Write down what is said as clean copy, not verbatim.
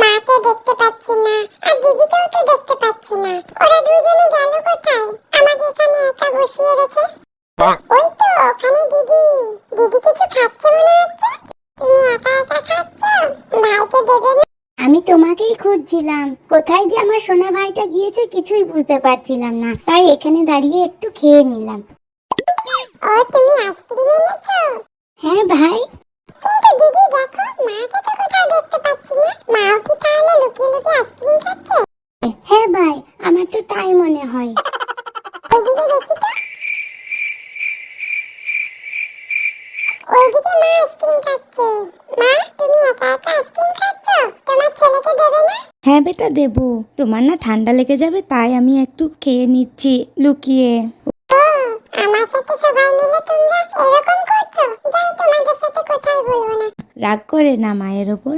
মাকে দেখতে পাচ্ছি না, আর দিদিকেও তো দেখতে পাচ্ছি না। ওরা দুজনে গেল কোথায় আমাকে এখানে একা বসিয়ে রেখে? ওই তো ওখানে দিদি। দিদি কিছু খাচ্ছে মনে হচ্ছে। তুমি একা একা খাচ্ছ, ভাইকে দেবে না? আমি তোমাকেই খুঁজছিলাম, কোথায় যে আমার সোনা ভাইটা গিয়েছে কিছুই বুঝতে পারছিলাম না, তাই এখানে দাঁড়িয়ে একটু খেয়ে নিলাম। ও তুমি আইসক্রিম এনেছো? হ্যাঁ ভাই। কিন্তু দিদি দেখো, মাকে তো কোথাও দেখতে পাচ্ছি না। মাও কি তাহলে লুকিয়ে লুকিয়ে আইসক্রিম খাচ্ছে? হ্যাঁ ভাই, আমার তো তাই মনে হয়। ওইদিকে দেখি তো। ওইদিকে মা আইসক্রিম খাচ্ছে। মা, তুমি একা একা আইসক্রিম খাচ্ছ, তোমার ছেলেকে দেবে না? হ্যাঁ বেটা দেবো, তোমার না ঠান্ডা লেগে যাবে তাই আমি একটু খেয়ে নিচ্ছি লুকিয়ে। ও, আমার সাথে সবাই মিলে তোমরা এরকম করছো? যাও, তোমাদের সাথে কোথায় বলবো না। রাগ করে না মায়ের ওপর,